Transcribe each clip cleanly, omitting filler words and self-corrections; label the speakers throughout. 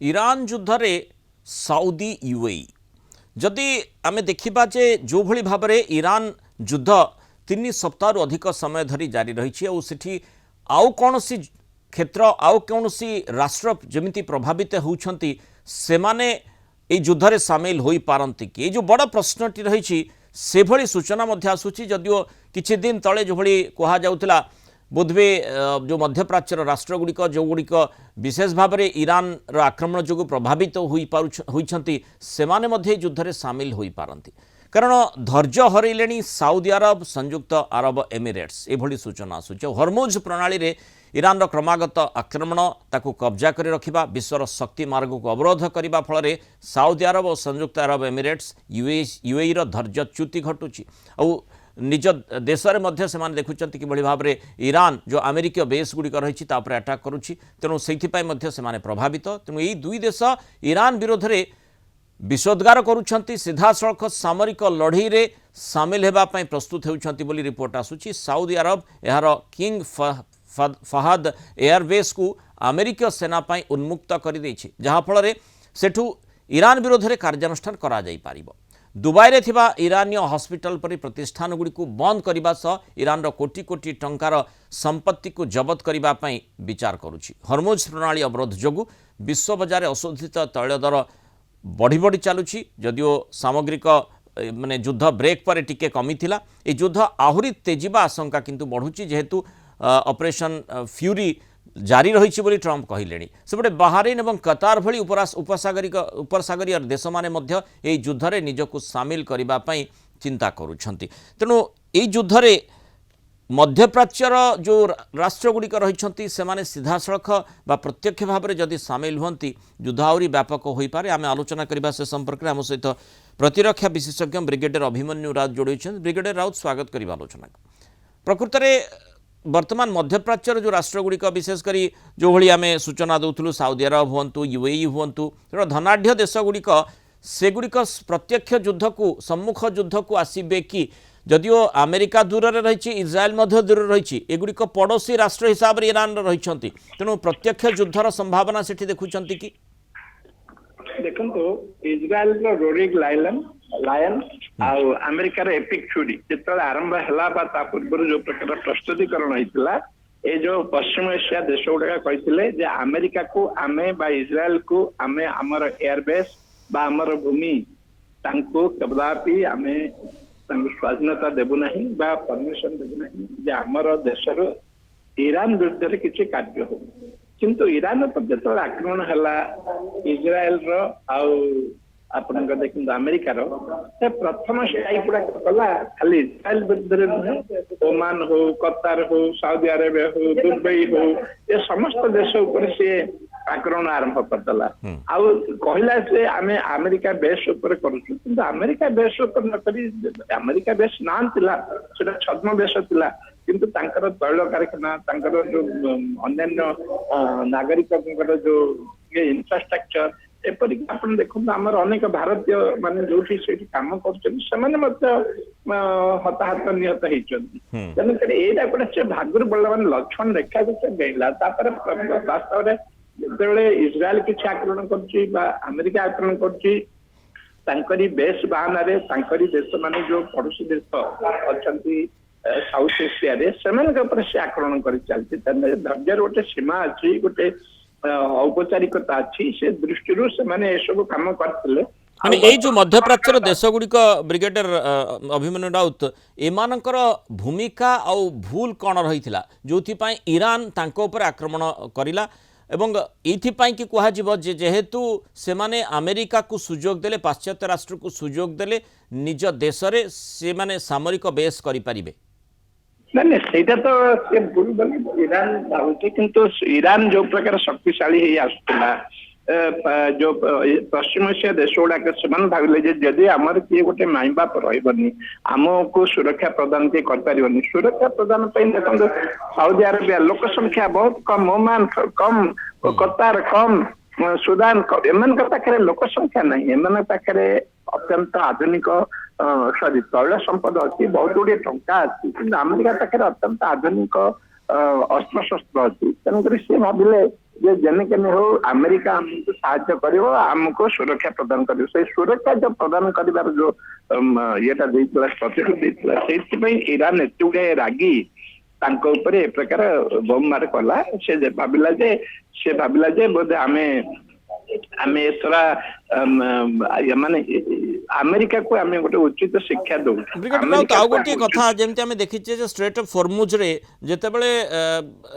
Speaker 1: Iran युद्ध Saudi UAE जदि आम देखा जे जो भली भाव में इरान युद्ध 3 सप्ताह अधिक समय धरी जारी रही है आउ कौन सी क्षेत्र आउ कौन सी राष्ट्र जमिति प्रभावित होती से माने युद्ध में सामिल हो पारती कि जो बड़ प्रश्नटी रही से भली सूचना आसूची जदियो किछि दिन तले जो भली कहा जाउतला बोधवे जो मध्यप्राच्यर राष्ट्रगुड़िक जो गुड़िक विशेष भाव में इरान आक्रमण जो प्रभावित होती से युद्ध में सामिल हो पारती कारण धैर्य हरैले साउदी अरब संयुक्त अरब एमिरेट्स एभली सूचना आसूची हरमुज प्रणाली रे इरान क्रमागत आक्रमण ताकू कब्जा कर रखा विश्वर शक्ति मार्ग को अवरोध करने फल साउदी अरब और संयुक्त अरब एमिरेट्स यूएई धैर्यच्युति घटुची और निज देश में देखुं कि भाव में इरान जो अमेरिकीय बेस गुड़िक रही अटाक करुच्ची तेणु से प्रभावित तेणु यही दुई देश इरान विरोध में विषोद्गार करुछंती सीधा सड़क सामरिक लड़ई रे सामिल होगापी प्रस्तुत होती रिपोर्ट आसूची साउदी अरब यार किंग फहद एयरबेस को अमेरिकीय सेनापाई उन्मुक्त कर जहाँफल सेठू इरान विरोध में कार्यानुष्ठान करा जाई पारिबो। दुबई रे थिबा इरानीय हॉस्पिटल परि प्रतिष्ठान गुड़ी को बंद करने सह इरान कोटी कोटी टंकार संपत्ति को जबत करने विचार करुछि। हरमुज प्रणाली अवरोध जोगु विश्व बजार अशोधित तैल दर बढ़ी बढ़ी चलुछि जदियो सामग्रिक माने युद्ध ब्रेक पर टिके कमी थिला ए युद्ध आहुरी तेजिबा आशंका किंतु बढ़ुछि जेहेतु ऑपरेशन फ्यूरी जारी रही बोली ट्रंप कहले सेपटे बाहरीन और कतार भली उपसागरीय देश माने मध्य ए युद्ध रे निजको सामिल करने चिंता करुछंती तेणु ए युद्ध रे मध्यप्राच्यर जो राष्ट्रगुड़िक रही से सीधा सड़क बा प्रत्यक्ष भाव में जदि सामिल होती युद्ध आहरी व्यापक हो पारे आम आलोचना करने से संपर्क में आम सहित प्रतिरक्षा विशेषज्ञ ब्रिगेडियर अभिमन्यु राउत जोड़ी ब्रिगेडियर राउत स्वागत करवा आलोचना प्रकृत में वर्तमान मध्यप्राच्यर जो राष्ट्रगुड़िक विशेषकर जो भाई आम सूचना दूलु साउदी अरब हूँ यूएई हूँ तेणु धनाढ़ देशगुड़िक सेगुड़िक प्रत्यक्ष युद्ध को सम्मुख युद्ध को आसबे कि जदियो अमेरिका दूर रही इज्राएल दूर रही एगुड़िक पड़ोशी राष्ट्र हिसाब से ईरान रही तेणु प्रत्यक्ष युद्धर संभावना से देखुं कि
Speaker 2: देखो इज्राएल रोरिक लायन आउ अमेरिकार एपिक फ्यूरी जो आरंभ है पूर्व जो प्रकार प्रस्तुतिकरण होता ये जो पश्चिम एशिया देश गुड़ाक कहते अमेरिका को आमे बा इज्राएल को आमे आमर एयरबेस बा आमर भूमि कदापि आमे स्वाधीनता देबु नहीं बा परमिशन देबु नहीं जे आमर देशर ईरान विरुद्ध किसी कार्य हो किंतु ईरान पर जो आक्रमण है इज्राएल आपण देखते अमेरिकार प्रथम से कला खाली इज्राएल विरुद्ध नुहे ओमान हो कतार हो साउदी अरेबिया हो दुबई हो ये समस्त देश उपर से आक्रमण आरंभ करदेला आउ कहला से आमे अमेरिका बेस ऊपर करूछु किंतु अमेरिका बेस ऊपर न करी अमेरिका बेस नाम थिला सेटा छद्म बेस थिला किंतु तांकर तैल कारखाना तांकर जो अन्य नागरिक जो इंफ्रास्ट्रक्चर एपरिक आपण देखो आमर अनेक भारतीय माने जो काम कर हताहत निहत होती तेणुक यहाँ गोटे भागर बड़ा मान लक्षण देखा गला वास्तव में जो इज्राएल किसी आक्रमण करमेरिका आक्रमण कर बेस बहाना देश मान जो पड़ोसी देश अच्छा साउथ एशिया से आक्रमण कर चलती धैर्य गोटे सीमा अच्छी गोटे औपचारिकता अच्छी से दृष्टि सब कम करते
Speaker 1: ये जो मध्यप्राच्यर देशगुड़िक ब्रिगेडियर अभिमन्यु राउत एमानकर भूमिका आउ भूल कौन रही जो ईरान तांको ऊपर आक्रमण करिला एवं एथिपाई कि कह जेहेतु से माने अमेरिका को सुजोग देले पाश्चात्य राष्ट्र को सुजोग देले निज देश रे से माने सामरिक बेस करि परिबे
Speaker 2: नहीं ସେଇଟା ତ ସେ ଭୁଲ ବୋଲି ईरान ଭାବୁଛି କିନ୍ତୁ ईरान जो प्रकार शक्तिशाली ହେଇ ଆସୁଥିଲା जो पश्चिम एशिया देश गुड़ाक से भाविले जदि आमर किए गोटे माई बाप रही आमको सुरक्षा प्रदान किए कर सुरक्षा प्रदान देखो साउदी अरेबिया लोक संख्या बहुत कम ओमान कम कतार कम सुदान एम पाखे लोक संख्या नहीं एम पाखे अत्यंत आधुनिक सॉरी तैल संपद अच्छी बहुत गुड़े टंका अच्छी कि अमेरिका पाखे अत्यंत आधुनिक अस्त्र शस्त्र अच्छी तेणुक सी भाविले ଯେ ଯେନେକେନେ ହଉ ଆମେରିକା ଆମକୁ ସାହାଯ୍ୟ କରିବ ଆମକୁ ସୁରକ୍ଷା ପ୍ରଦାନ କରିବ ସେଇ ସୁରକ୍ଷା ଯୋଉ ପ୍ରଦାନ କରିବାର ଯୋଉ ଇଏଟା ଦେଇଥିଲା ପ୍ରତିଶୃତି ଦେଇଥିଲା ସେଇଥିପାଇଁ ଇରାନ ଏତେ ଗୁଡାଏ ରାଗି ତାଙ୍କ ଉପରେ ଏ ପ୍ରକାର ବୋମ ମାର କଲା ସେ ଭାବିଲା ଯେ ବୋଧେ ଆମେ ଏଥର ମାନେ ଆମେରିକାକୁ ଆମେ ଗୋଟେ ଉଚିତ ଶିକ୍ଷା ଦଉଛୁ।
Speaker 1: ବ୍ରିଗେଡିୟର ରାଉତ ଆଉ ଗୋଟିଏ କଥା ଯେମିତି ଆମେ ଦେଖିଛେ ଯେ ଷ୍ଟ୍ରେଟ୍ ଅଫ୍ ହର୍ମୁଜରେ ଯେତେବେଳେ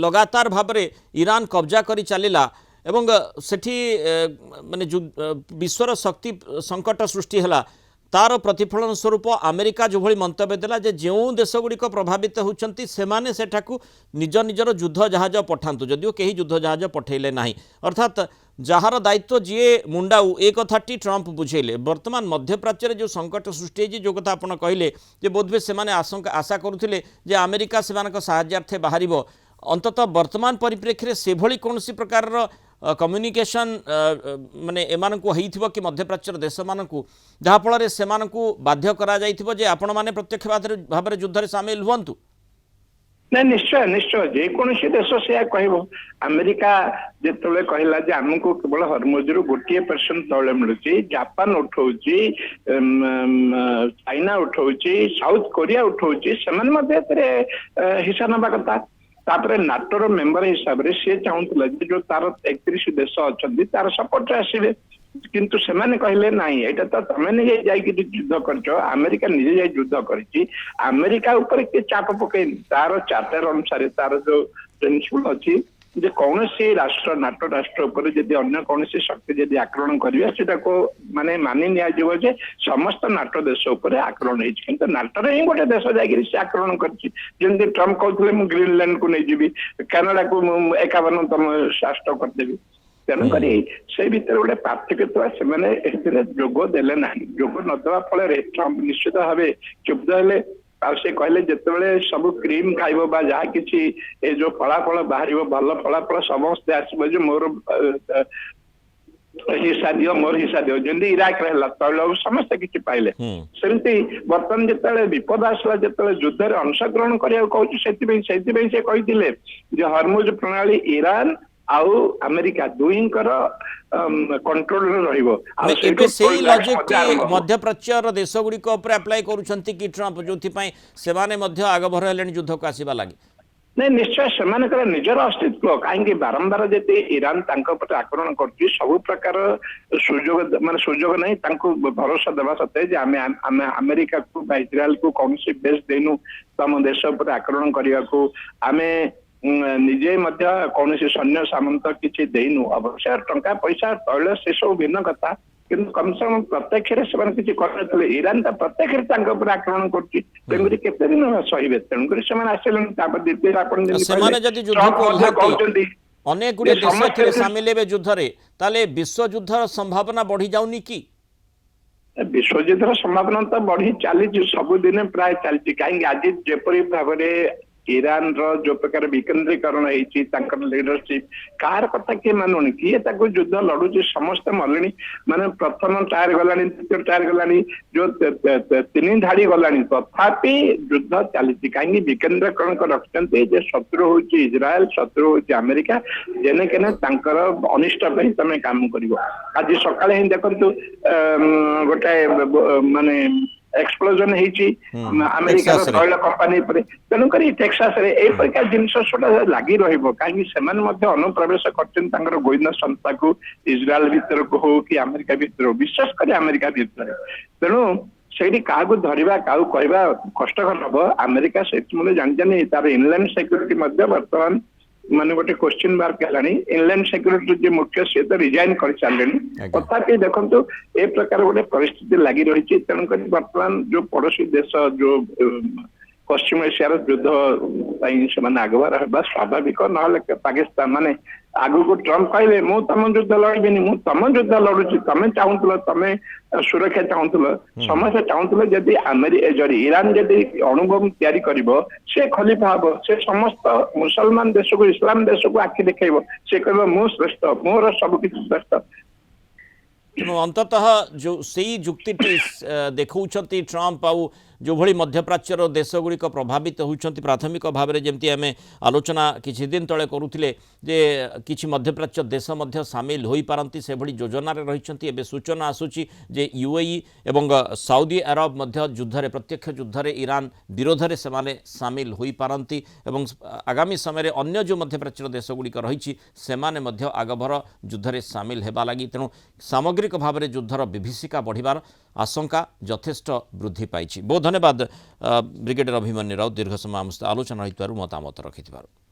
Speaker 1: ଲଗାତାର ଭାବରେ ଇରାନ କବ୍ଜା କରି ଚାଲିଲା ଏବଂ ସେଠି ମାନେ ବିଶ୍ୱର ଶକ୍ତି ସଂକଟ ସୃଷ୍ଟି ହେଲା तार प्रतिफलन स्वरूप अमेरिका जो भली मंतव्य देला जे जो देशगुड़िक प्रभावित होती सेमाने सेठाकू निज निजर युद्ध जहाज पठातु जदिव कहीं युद्ध जहाज पठेले नहीं अर्थात जार दायित्व जी मुंडाऊ ए कथाटी ट्रंप बुझेले वर्तमान मध्यप्राच्य जो संकट सृष्टि है जो कथा आपड़ कहले जे बोधवे से आशा करुले जे अमेरिका से साहाय्यार्थे बाहर अंततः वर्तमान परिप्रेक्षी से भली कौन प्रकार कम्युनिकेशन माने एमानकु होइथिबो कि मध्यप्राच्यर देश मानकु जहाँफल से बाध्य करा जाइथिबो जे आपण माने प्रत्यक्ष भाव युद्ध सामिल हुंतु
Speaker 2: नहीं निश्चय निश्चय जेकोसी देश से कह अमेरिका जिते कहला जे आमको केवल हरमुजर 1% तौले मिलूँ जापान उठाऊ चाइना उठाऊ साउथ कोरिया उठाऊ से हिस्सा नवा कथा तापर नाटोर मेंबर हिसाब से सी चाहूला जो तार 31 देश अच्छा तार सपोर्ट आसवे किंतु से कहले नहीं एटा तो तमें निजे जाइए युद्ध कर अमेरिका निजे जाए युद्ध कर अमेरिका ऊपर किए चाप पकई तार चार्टर अनुसार तार जो प्रिंसिपल अच्छी जे कौन सी राष्ट्र नाटो राष्ट्र उपर जदि अन्य कौन सी शक्ति जदि आक्रमण करिया सेटा को माने मानि निया जीव जे समस्त नाटो देश उपर आक्रमण होइछ किंतु नाटो ही गोटे देश जाइए से आक्रमण करछि जेंति ट्रम्प कहथिले मु ग्रीनलैंड को नै जीबी कनाडा को 51तम राष्ट्र कर देबी तेणुक से भीतर गोटे पार्थक्य से जोग देले ना जोग नदेवा फल ट्रम्प निश्चित भाव क्षुब्ध हेले से कहले जिते सब क्रीम खाइब बा जहाँ किसी ए जो फलाफल बाहर भल फलाफल समस्ते आसब जो मोर हिस्सा दियो मोर हिस्सा दियो जमी इराक तैल समस्ते किसी पाइले सेमती बर्तमान जिते विपद आसला जो युद्ध में अंशग्रहण करने कहते हरमुज प्रणाली ईरान आउ अमेरिका दुईंकर कंट्रोल
Speaker 1: मध्यप्राच्यर देश गुड़िक अप्लाई करुछंती कि ट्रम्प जो आगभर हेले युद्ध को आसवा लगे
Speaker 2: नहीं निश्चय से निजर अस्तित्व कहीं बारंबार जब ईरान आक्रमण कर सब प्रकार सुजोग मान सुजोग नहीं भरोसा देवा सत्ते आम अमेरिका को इस्राएल को कौन बेस देनु तम देश पर आक्रमण करने को आम निजे कौन सैन्य सामंत किसी देनु अवश्य टंका पैसा तैल से सब भिन्न कथा किंतु कम से कम प्रत्यक्ष किसी कर ईरान तो प्रत्यक्ष आक्रमण कर दिन सहे तेणुक आसले
Speaker 1: अनेक गुड़े देश सामिल हे युद्ध में विश्व युद्धर संभावना बढ़ी जाऊनी कि
Speaker 2: विश्वयुद्धर संभावना तो बढ़ी चली सबुदिन प्राय चलती कहीं आज जपरी भाव ईरान जो प्रकार विकेंद्रीकरण लीडरशिप कार कथा किए मानुनी किए युद्ध लड़ुची समस्त मले माने प्रथम टायर गला द्वितीय टायर गला जो 3 धाड़ी गला तथापि युद्ध चली कहीं विकेंद्रीकरण रखते शत्रु हूँ इज्राएल शत्रु हूँ अमेरिका जेने केने अनिष्ट तुम काम कर आज सकाଳେ ही देखु गोटे माने एक्सप्लोजन अमेरिका तैल कंपानी तेणुक टेक्सास जिनस लगी रही अनुप्रवेश कर गोइंदा संस्था को इज्राएल भीतर को हो कि अमेरिका भीतर विशेष कर अमेरिका भीतर तेणु से क्या धरवा क्या कहवा कष्टकर हम अमेरिका से जानी तार इनलैंड सिक्योरिटी बर्तमान माने गोटे क्वेश्चन मार्क है इनलैंड सिक्योरिटी जो मुख्य सी तो रिजाइन कर सारे तथापि देखो ए प्रकार गोटे परिस्थिति लगी रही तेणुक बर्तमान जो पड़ोसी देश जो पश्चिम एशियार युद्ध से आगवार स्वाभाविक ना पाकिस्तान माने आगु को ट्रम्प कहले मु तम युद्ध लड़बीनी मु तम युद्ध लड़ुची तमें चाहूल तमें सुरक्षा चाहूल समस्त चाहूल जदि ईरान जदि अणुबम तैयारी से खलीफा हम से समस्त मुसलमान देश को इस्लाम देश को आखि देखब से कह मु श्रेष्ठ मोर सबकि श्रेष्ठ
Speaker 1: अंततः जो से युक्ति देखा ट्रम्प आउ जोभଳି मध्यप्राच्यर देशगुड़िक प्रभावित होती प्राथमिक भाव में जमी आम आलोचना किछि दिन तले करुथिले जे किछि मध्यप्राच्य देश मध्य सामिल हो पारती से भली योजना रही एवं सूचना आसूची जे यूएई एवं साउदी अरब मध्य युद्धरे प्रत्यक्ष युद्धरे ईरान विरोध में से सामिल हो पारती एवं आगामी समय अन्य जो मध्यप्राच्यर देशगुड़िक रही आगभर युद्धरे सामिल होगा लगी तेणु सामग्रिक भाव में युद्धर विभीषिका बढ़िबार आशंका यथेष्ट वृद्धि पाई। बहुत धन्यवाद ब्रिगेडियर अभिमन्यु राउत दीर्घ समय आलोचना होइतबारु मतामत रखिथिबारु।